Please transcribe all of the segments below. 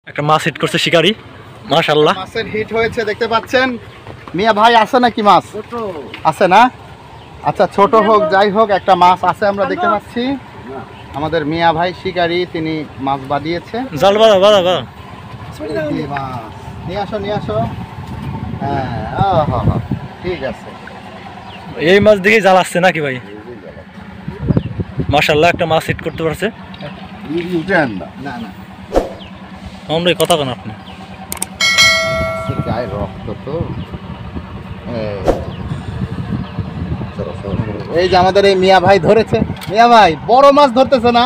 একটা মাছ হিট করছে শিকারি, মাশাআল্লাহ মাছের হিট হয়েছে দেখতে পাচ্ছেন। মিয়া ভাই আছে নাকি মাছ? আছে না? আচ্ছা, ছোট হোক যাই হোক একটা মাছ আছে আমরা দেখতে পাচ্ছি। আমাদের মিয়া ভাই শিকারি, তিনি মাছ বাঁধিয়েছে। জাল বাঁধা বাঁধা বাঁধা নিয়ে আসো নিয়ে আসো। হ্যাঁ, ঠিক আছে। এই মাছ দেখে জাল আসছে নাকি ভাই? মাশাআল্লাহ একটা মাছ হিট করতে পারছে। না না, আমরা কথা কেন আপনি গায়ে রক্ত তো। এই যে আমাদের এই মিয়া ভাই ধরেছে। মিয়া ভাই বড় মাছ ধরতেছে না?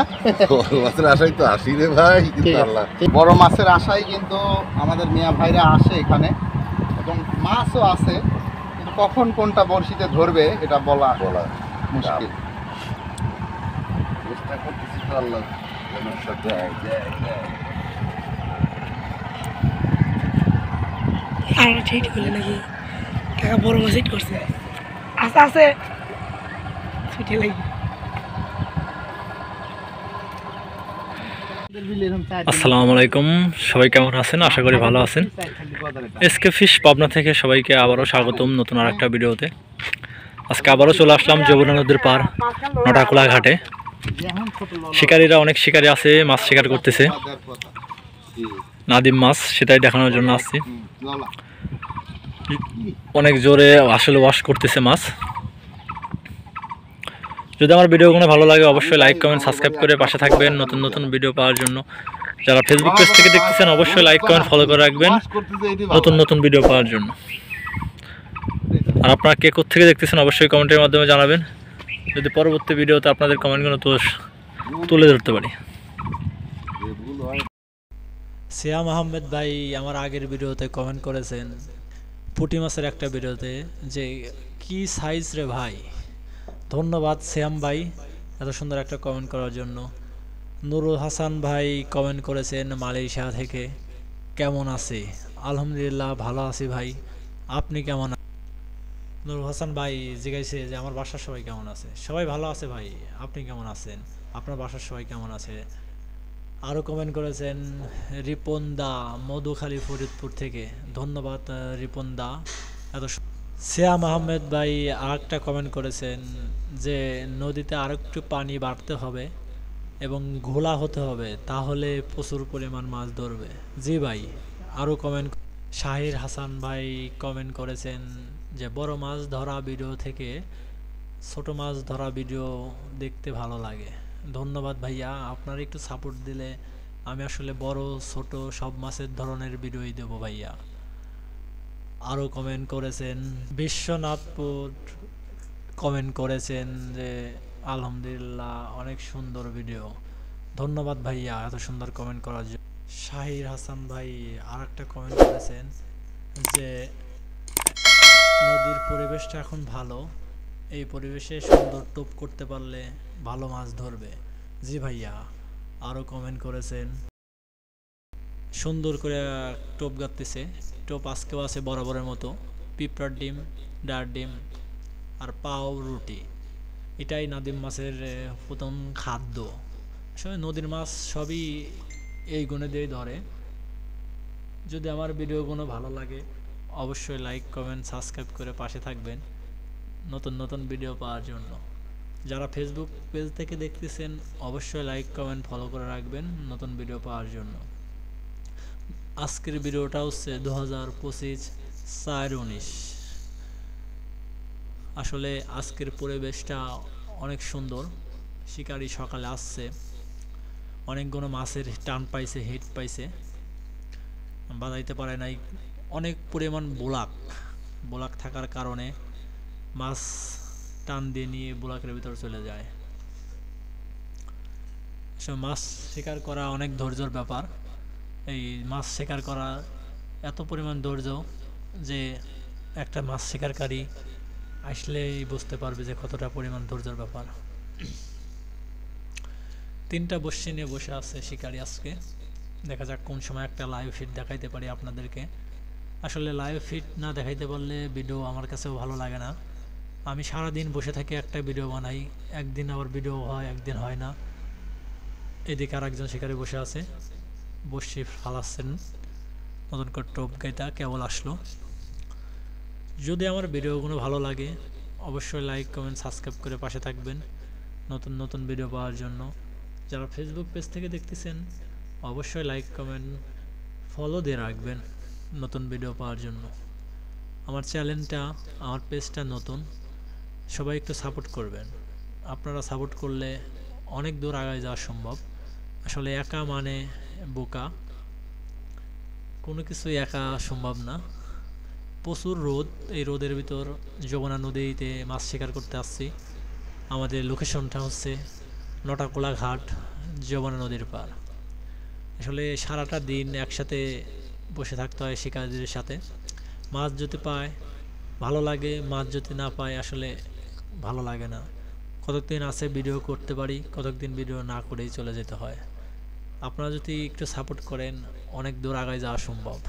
মাছের আশাই তো আসি রে ভাই, বড় মাছের আশাই কিন্তু আমাদের মিয়া ভাইরা আসে এখানে, এবং মাছও আছে, কিন্তু কখন কোনটা বড়শিতে ধরবে এটা বলা মুশকিল। চেষ্টা করতেছি তো আল্লাহ যেন সাথে আর ঠিক হলে নাকি কাকা বড় মাছ হিট করছে। আস্তে আস্তে ছুটে লাগি। আসসালামু আলাইকুম, সবাই কেমন আছেন? আশা করি ভালো আছেন। এসকে ফিশ পাবনা থেকে সবাইকে আবারও স্বাগতম নতুন আর একটা ভিডিওতে। আজকে আবারও চলে আসলাম যমুনা নদীর পার নটাকুলা ঘাটে। শিকারীরা অনেক শিকারী আছে, মাছ শিকার করতেছে। নাদিম মাছ সেটাই দেখানোর জন্য আসছি। অনেক জোরে আসলে ওয়াশ করতেছে মাছ। যদি আমার ভিডিওগুলো ভালো লাগে অবশ্যই লাইক কমেন্ট সাবস্ক্রাইব করে পাশে থাকবেন নতুন নতুন ভিডিও পাওয়ার জন্য। যারা ফেসবুক পেজ থেকে দেখতেছেন অবশ্যই লাইক কমেন্ট ফলো করে রাখবেন নতুন নতুন ভিডিও পাওয়ার জন্য। আর আপনারা কে কোথা থেকে দেখতেছেন অবশ্যই কমেন্টের মাধ্যমে জানাবেন, যদি পরবর্তী ভিডিওতে আপনাদের কমেন্টগুলো তুলে ধরতে পারি। সিয়াম আহমেদ ভাই আমার আগের ভিডিওতে কমেন্ট করেছেন পুঁটি মাছের একটা ভিডিওতে যে কি সাইজ রে ভাই। ধন্যবাদ সিয়াম ভাই এত সুন্দর একটা কমেন্ট করার জন্য। নুরুল হাসান ভাই কমেন্ট করেছেন মালয়েশিয়া থেকে, কেমন আছে? আলহামদুলিল্লাহ ভালো আছি ভাই, আপনি কেমন? নুরুল হাসান ভাই জিজ্ঞাসা যে আমার বাসার সবাই কেমন আছে? সবাই ভালো আছে ভাই, আপনি কেমন আছেন? আপনার বাসার সবাই কেমন আছে? আরও কমেন্ট করেছেন রিপন দা মধুখালী ফরিদপুর থেকে, ধন্যবাদ রিপন দা এত। সিয়াম আহমেদ ভাই আরেকটা কমেন্ট করেছেন যে নদীতে আরেকটু পানি বাড়তে হবে এবং ঘোলা হতে হবে, তাহলে প্রচুর পরিমাণ মাছ ধরবে। জি ভাই। আরও কমেন্ট শাহির হাসান ভাই কমেন্ট করেছেন যে বড় মাছ ধরা ভিডিও থেকে ছোট মাছ ধরা ভিডিও দেখতে ভালো লাগে। ধন্যবাদ ভাইয়া, আপনারা একটু সাপোর্ট দিলে আমি আসলে বড় ছোট সব মাছের ধরনের ভিডিওই দেবো ভাইয়া। আরও কমেন্ট করেছেন বিশ্বনাথপুর কমেন্ট করেছেন যে আলহামদুলিল্লাহ অনেক সুন্দর ভিডিও। ধন্যবাদ ভাইয়া এত সুন্দর কমেন্ট করার জন্য। শাহির হাসান ভাই আর একটা কমেন্ট করেছেন যে নদীর পরিবেশটা এখন ভালো, এই পরিবেশে সুন্দর টোপ করতে পারলে ভালো মাছ ধরবে। জি ভাইয়া। আরও কমেন্ট করেছেন সুন্দর করে টোপ গাঁথতেছে, টোপ আজকেও আছে বরাবরের মতো। পিঁপড়ার ডিম, ডার ডিম আর পাও রুটি, এটাই নাদিম মাছের প্রথম খাদ্য। আসলে নদীর মাছ সবই এই গুণে দিয়েই ধরে। যদি আমার ভিডিওগুলো ভালো লাগে অবশ্যই লাইক কমেন্ট সাবস্ক্রাইব করে পাশে থাকবেন নতুন নতুন ভিডিও পাওয়ার জন্য। যারা ফেসবুক পেজ থেকে দেখতেছেন অবশ্যই লাইক কমেন্ট ফলো করে রাখবেন নতুন ভিডিও পাওয়ার জন্য। আজকের ভিডিওটা হচ্ছে 2025/4/19। আসলে আজকের পরিবেশটা অনেক সুন্দর। শিকারি সকালে আসছে, অনেকগুলো মাছের টান পাইছে, হিট পাইছে, বাজাইতে পারে নাই। অনেক পরিমাণ বোলাক থাকার কারণে মাছ টান দিয়ে নিয়ে বোলাকের ভিতর চলে যায়। মাছ শিকার করা অনেক ধৈর্যের ব্যাপার। এই মাছ শিকার করা এত পরিমাণ ধৈর্য যে একটা মাছ শিকারকারী আসলেই বুঝতে পারবে যে কতটা পরিমাণ ধৈর্যের ব্যাপার। 3টা বড়শি নিয়ে বসে আছে শিকারী আজকে। দেখা যাক কোন সময় একটা লাইভ ফিট দেখাইতে পারি আপনাদেরকে। আসলে লাইভ ফিট না দেখাইতে পারলে ভিডিও আমার কাছেও ভালো লাগে না। আমি সারাদিন বসে থাকি একটা ভিডিও বানাই, একদিন আবার ভিডিও হয় একদিন হয় না। এদিকে আর একজন শিকারী বসে আছে, বসি ফালাচ্ছেন, নতুন করে টোপ গাইটা কেবল আসলো। যদি আমার ভিডিওগুলো ভালো লাগে অবশ্যই লাইক কমেন্ট সাবস্ক্রাইব করে পাশে থাকবেন নতুন নতুন ভিডিও পাওয়ার জন্য। যারা ফেসবুক পেজ থেকে দেখতেছেন অবশ্যই লাইক কমেন্ট ফলো দিয়ে রাখবেন নতুন ভিডিও পাওয়ার জন্য। আমার চ্যানেলটা আমার পেজটা নতুন, সবাই একটু সাপোর্ট করবেন। আপনারা সাপোর্ট করলে অনেক দূর আগায় যাওয়া সম্ভব। আসলে একা মানে বোকা, কোনো কিছু একা সম্ভব না। প্রচুর রোদ, এই রোদের ভিতর যমুনা নদীতে মাছ শিকার করতে আসছি। আমাদের লোকেশনটা হচ্ছে নটাকোলা ঘাট, যমুনা নদীর পার। আসলে সারাটা দিন একসাথে বসে থাকতে হয় শিকারীদের সাথে। মাছ যদি পায় ভালো লাগে, মাছ যদি না পায় আসলে ভালো লাগে না। কতদিন আছে ভিডিও করতে পারি, কতদিন ভিডিও না করেই চলে যেতে হয়। আপনারা যদি একটু সাপোর্ট করেন অনেক দূর আগায় যাওয়া সম্ভব।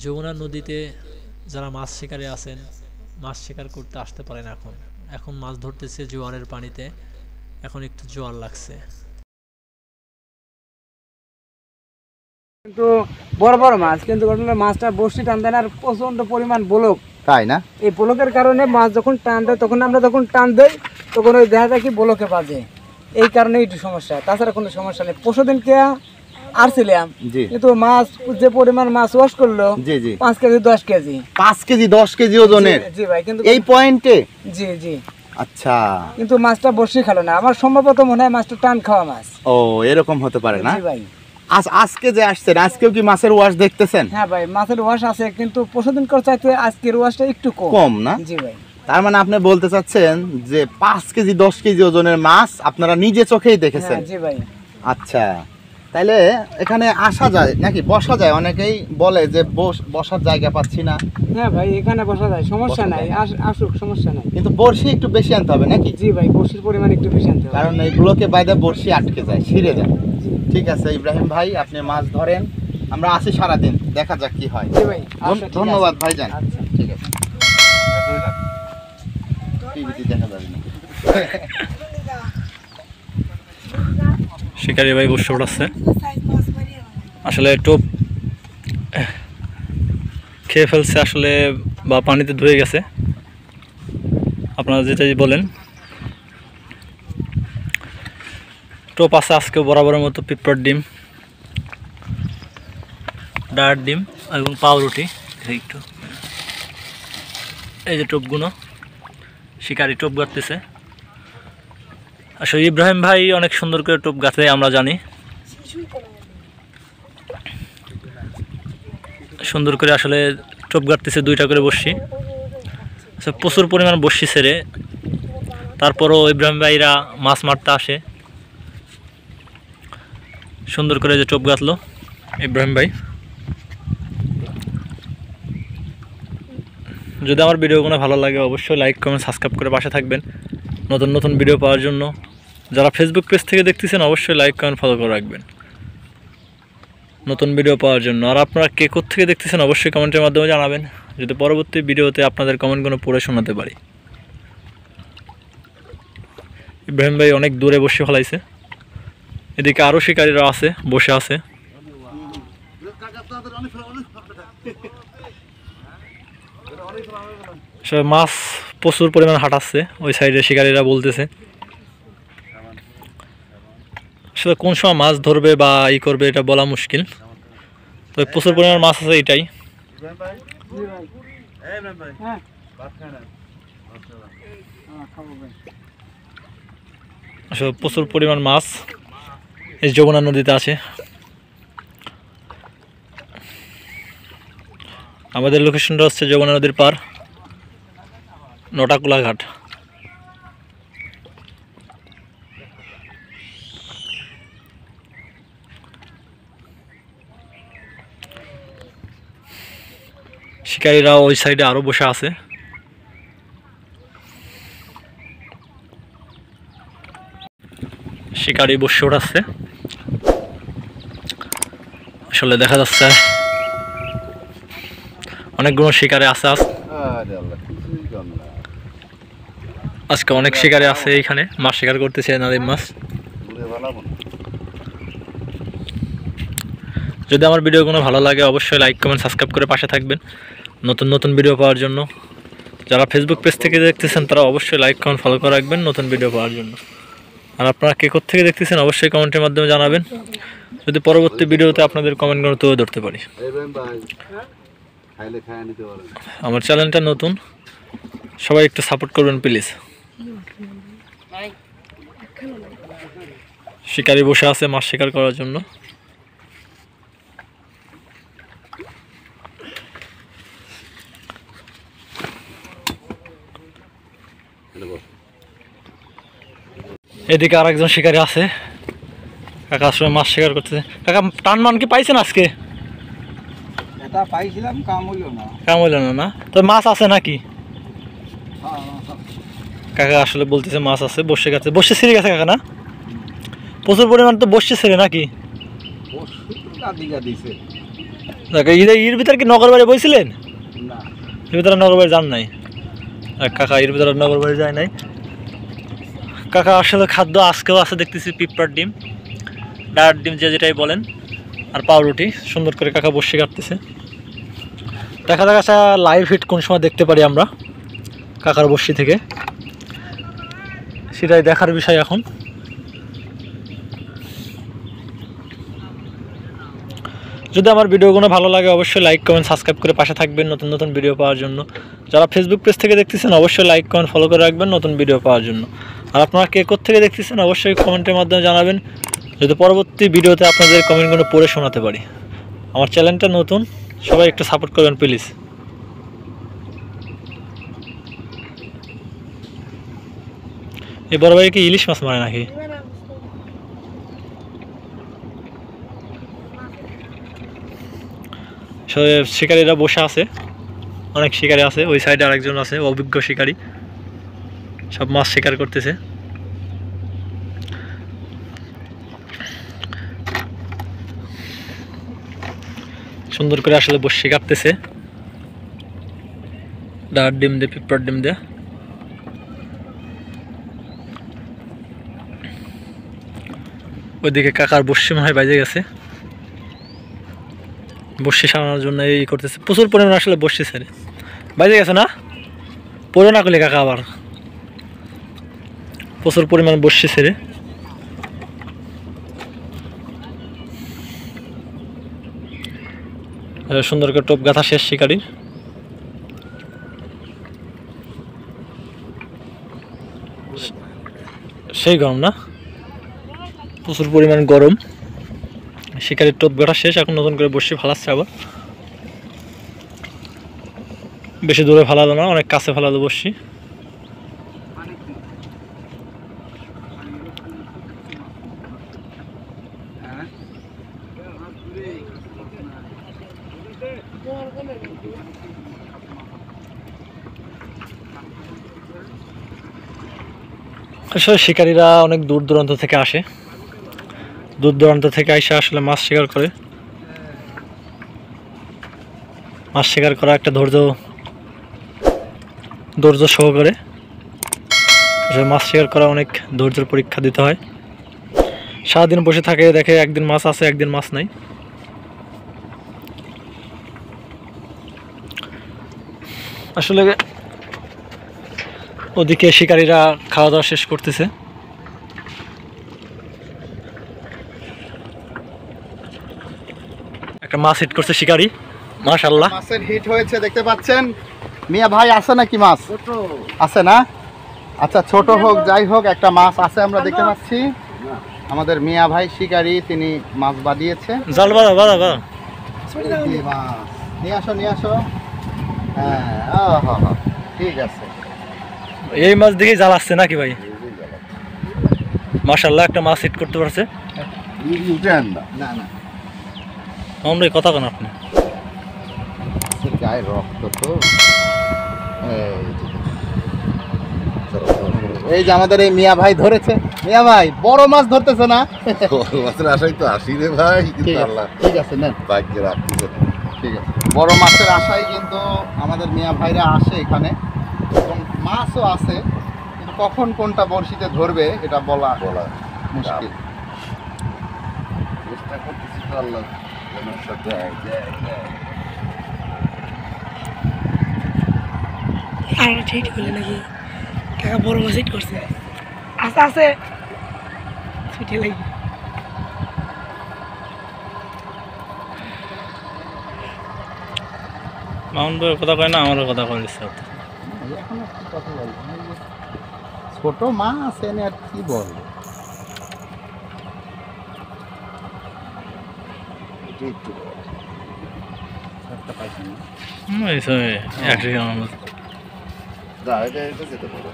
যমুনা নদীতে যারা মাছ শিকারে আছেন মাছ শিকার করতে আসতে পারেন। এখন মাছ ধরতেছে জোয়ারের পানিতে, এখন একটু জোয়ার লাগছে। কিন্তু বড় বড় মাছ, কিন্তু মাছটা বড়শি টান দেয় না, আর প্রচন্ড পরিমাণ বলক। তাই না? এই বলকের কারণে মাছ যখন টান দেয় তখন আমরা যখন টান দেই তখন ওই দেখা যায় কি বলকে বাজে, এই কারণে একটু সমস্যা। তাছাড়া কোনো সমস্যা নেই। পরশুদিনকে আসছিলাম, জি কিন্তু মাছ যে পরিমাণ মাছ ওয়াশ করলো, জি জি 5 কেজি 10 কেজি 5 কেজি 10 কেজি ওজনের। জি ভাই, কিন্তু এই পয়েন্টে? জি জি। আচ্ছা, কিন্তু মাছটা বড়শি খেলো না, আমার সম্ভবত মনে হয় মাছটা টান খাওয়া মাছ। ও এরকম হতে পারে না? জি ভাই। আজকে যে আসছেন আজকেও কি মাছের ওয়াশ দেখতেছেন? হ্যাঁ ভাই, মাছের ওয়াশ আছে, কিন্তু পরশুদিন কর চাইতে আজকের ওয়াশটা একটু কম না? জি ভাই। তার মানে আপনি বলতে চাচ্ছেন যে 5 কেজি 10 কেজি ওজনের মাছ আপনারা নিজে চোখেই দেখেছেন? জি ভাই। আচ্ছা, তাহলে এখানে আসা যায় নাকি বসা যায়? অনেকেই বলে যে বসার জায়গা পাচ্ছি না। হ্যাঁ ভাই, এখানে বসা যায়, সমস্যা নাই, আসুক, সমস্যা নাই। কিন্তু বড়শি একটু বেশি আনতে হবে নাকি? জি ভাই, বড়শির পরিমাণ একটু বেশি আনতে হবে, কারণ এই ব্লকে বাইরে বড়শি আটকে যায়, ছিঁড়ে যায়। ঠিক আছে ইব্রাহিম ভাই, আপনি মাছ ধরেন, আমরা আসি সারাদিন, দেখা যাক কি হয়। জি ভাই, আচ্ছা, ঠিক ধন্যবাদ আছে। ভাইজান। আচ্ছা। ঠিক আছে, টিভিতে দেখা যাবে না। শিকারি ভাই বসে পড়াচ্ছে। আসলে টোপ খেয়ে ফেলছে আসলে, বা পানিতে ধুয়ে গেছে, আপনারা যেটাই বলেন। টোপ আছে আজকে বরাবরের মতো পিঁপড়ার ডিম, ডায়ের ডিম এবং পাউরুটি। একটু এই যে টোপগুলো, শিকারি টোপ গাঁথতেছে। আসলে ইব্রাহিম ভাই অনেক সুন্দর করে টোপ গাঁথে, আমরা জানি। সুন্দর করে আসলে টোপ গাঁথতেছে, 2টা করে বসছি। প্রচুর পরিমাণ বসছি ছেড়ে, তারপরও ইব্রাহিম ভাইরা মাছ মারতে আসে। সুন্দর করে যে টোপ গাঁথলো ইব্রাহিম ভাই। যদি আমার ভিডিওগুলো ভালো লাগে অবশ্যই লাইক কমেন্ট সাবস্ক্রাইব করে পাশে থাকবেন নতুন নতুন ভিডিও পাওয়ার জন্য। যারা ফেসবুক পেজ থেকে দেখতেছেন অবশ্যই লাইক কমেন্ট ফলো করে রাখবেন নতুন ভিডিও পাওয়ার জন্য। আর আপনারা কে কোত্থেকে দেখতেছেন অবশ্যই কমেন্টের মাধ্যমে জানাবেন, যদি পরবর্তী ভিডিওতে আপনাদের কমেন্টগুলো পড়ে শোনাতে পারি। ইব্রাহিম ভাই অনেক দূরে বসে ফেলাইছে, এদিকে আরও শিকারীরা আছে, বসে আছে। মাছ প্রচুর পরিমাণ হাঁটাচ্ছে ওই সাইডে, শিকারীরা বলতেছে। আসলে কোন সময় মাছ ধরবে বা ই করবে এটা বলা মুশকিল, তবে প্রচুর পরিমাণ মাছ আছে, এটাই। আসলে প্রচুর পরিমাণ মাছ এই যমুনা নদীতে আছে। আমাদের লোকেশনটা হচ্ছে যমুনা নদীর পার, নটাকোলা ঘাট। শিকারীরা ওই সাইডে আরো বসে আছে। শিকারি বসে ওঠাচ্ছে, আসলে দেখা যাচ্ছে অনেকগুলো শিকারে আছে। আজকে অনেক শিকারে আছে এইখানে, মাছ শিকার করতেছে নাদিম মাছ। যদি আমার ভিডিওগুলো ভালো লাগে অবশ্যই লাইক কমেন্ট সাবস্ক্রাইব করে পাশে থাকবেন নতুন নতুন ভিডিও পাওয়ার জন্য। যারা ফেসবুক পেজ থেকে দেখতেছেন তারা অবশ্যই লাইক কমেন্ট ফলো করে রাখবেন নতুন ভিডিও পাওয়ার জন্য। আর আপনারা কে কোথা থেকে দেখতেছেন অবশ্যই কমেন্টের মাধ্যমে জানাবেন, যদি পরবর্তী ভিডিওতে আপনাদের কমেন্টগুলো তুলে ধরতে পারি। আমার চ্যানেলটা নতুন, সবাই একটু সাপোর্ট করবেন প্লিজ। শিকারি বসে আছে মাছ শিকার করার জন্য। এদিকে আর একজন শিকারি আছে, কাকা আসলে মাছ শিকার করতেছে। কাকা টান মান কি পাইছেন আজকে? এটা পাইছিলাম, কাম হইল না। কাম হইল না? না তো মাছ আছে নাকি? কাকা আসলে বলতেছে মাছ আছে, বসে গেছে, বসে ছিঁড়ে গেছে কাকা না? প্রচুর পরিমাণ তো বসে ছিঁড়ে নাকি? এর ভিতরে কি নগর বাড়ি বইছিলেন? এর ভিতরে নগর বাড়ি যান নাই কাকা, এর ভিতরে নগর বাড়ি যায় নাই কাকা। আসলে খাদ্য আজকেও আছে দেখতেছি, পিঁপড়ার ডিম, ডাঁড়ার ডিম, যে যেটাই বলেন, আর পাউরুটি সুন্দর করে কাকা বসে কাটতেছে। দেখা যাক আচ্ছা লাইভ হিট কোন সময় দেখতে পারি আমরা কাকার বসি থেকে, সেটাই দেখার বিষয় এখন। যদি আমার ভিডিওগুলো ভালো লাগে অবশ্যই লাইক কমেন্ট সাবস্ক্রাইব করে পাশে থাকবেন নতুন নতুন ভিডিও পাওয়ার জন্য। যারা ফেসবুক পেজ থেকে দেখতেছেন অবশ্যই লাইক কমেন্ট ফলো করে রাখবেন নতুন ভিডিও পাওয়ার জন্য। আর আপনারা কে কোথা থেকে দেখতেছেন অবশ্যই কমেন্টের মাধ্যমে জানাবেন, যদি পরবর্তী ভিডিওতে আপনাদের কমেন্টগুলো পড়ে শোনাতে পারি। আমার চ্যানেলটা নতুন, সবাই একটু সাপোর্ট করবেন প্লিজ। এই বড় ভাই কি ইলিশ মাছ মারে নাকি? শিকারীরা বসে আছে, অনেক শিকারী আছে, ওই সাইডে আরেকজন আছে অভিজ্ঞ শিকারী, সব মাছ শিকার করতেছে। সুন্দর করে আসলে বসে কাটতেছে, ডাঁড়ার ডিম দিয়ে, পিঁপড়ার ডিম দিয়ে। ওইদিকে কাকার বসি মনে হয় বাইজে গেছে, বসি সারানোর জন্য এই করতেছে, প্রচুর পরিমাণে আসলে বসি ছেড়ে বাইজে গেছে না? পড়ে না করলে কাকা আবার প্রচুর পরিমাণে বসি ছেড়ে। সুন্দর করে টোপ গাথা শেষ শিকারির। সেই গরম না, প্রচুর পরিমাণ গরম। শিকারির টোপ গাথা শেষ, এখন নতুন করে বসি ফালাচ্ছে আবার। বেশি দূরে ফালালো না, অনেক কাছে ফালালো বসি। আসলে শিকারীরা অনেক দূর দূরান্ত থেকে আসে, দূর দূরান্ত থেকে এসে আসলে মাছ শিকার করে। মাছ শিকার করা একটা ধৈর্য সহকারে, মাছ শিকার করা অনেক ধৈর্যের পরীক্ষা দিতে হয়। সারাদিন বসে থাকে, দেখে একদিন মাছ আছে একদিন মাছ নাই। আসলে ওদিকে শিকারীরা খাওয়া দাওয়া শেষ করতেছে। একটা মাছ হিট করছে শিকারী, মাশাআল্লাহ মাছের হিট হয়েছে দেখতে পাচ্ছেন। মিয়া ভাই আছে নাকি মাছ? আছে না? আচ্ছা ছোট হোক যাই হোক একটা মাছ আছে আমরা দেখতে পাচ্ছি। আমাদের মিয়া ভাই শিকারী, তিনি মাছ বাঁধিয়েছে। জাল বাঁধা বাঁধা বাঁধা, নিয়ে আসো নিয়ে আসো। হ্যাঁ ঠিক আছে। এই মাছ দেখে জাল আসছে নাকি ভাই? মাশাআল্লাহ একটা মাছ হিট করতে পারছে। না না আমরা কথা কেন আপনি গায়ে রক্ত তো। এই যে আমাদের এই মিয়া ভাই ধরেছে। মিয়া ভাই বড় মাছ ধরতেছে না? মাছের আশাই তো আসি রে ভাই, ঠিক আছে নেন, ভাগ্যে রাখতেছে। ঠিক আছে। বড় মাছের আশায় কিন্তু আমাদের মিয়া ভাইরা আসে এখানে, এবং মাছও আছে, কিন্তু কখন কোনটা বড়শিতে ধরবে এটা বলা মুশকিল। চেষ্টা করতেছি তো আল্লাহ আর ঠিক হলে নাকি কাকা বড় মাছ হিট করছে। আছে আছে ছুটে লাগি। মামুন ভাইয়ের কথা কয় না, আমারও কথা কয় ইচ্ছা হতো। এখন আর কি কথা বলবো, এই যে ছোট মাছ এনে আর কি বলবো। একটা পাইছি না। এই সব একসাথে আমার না, এটা যেতে পারো।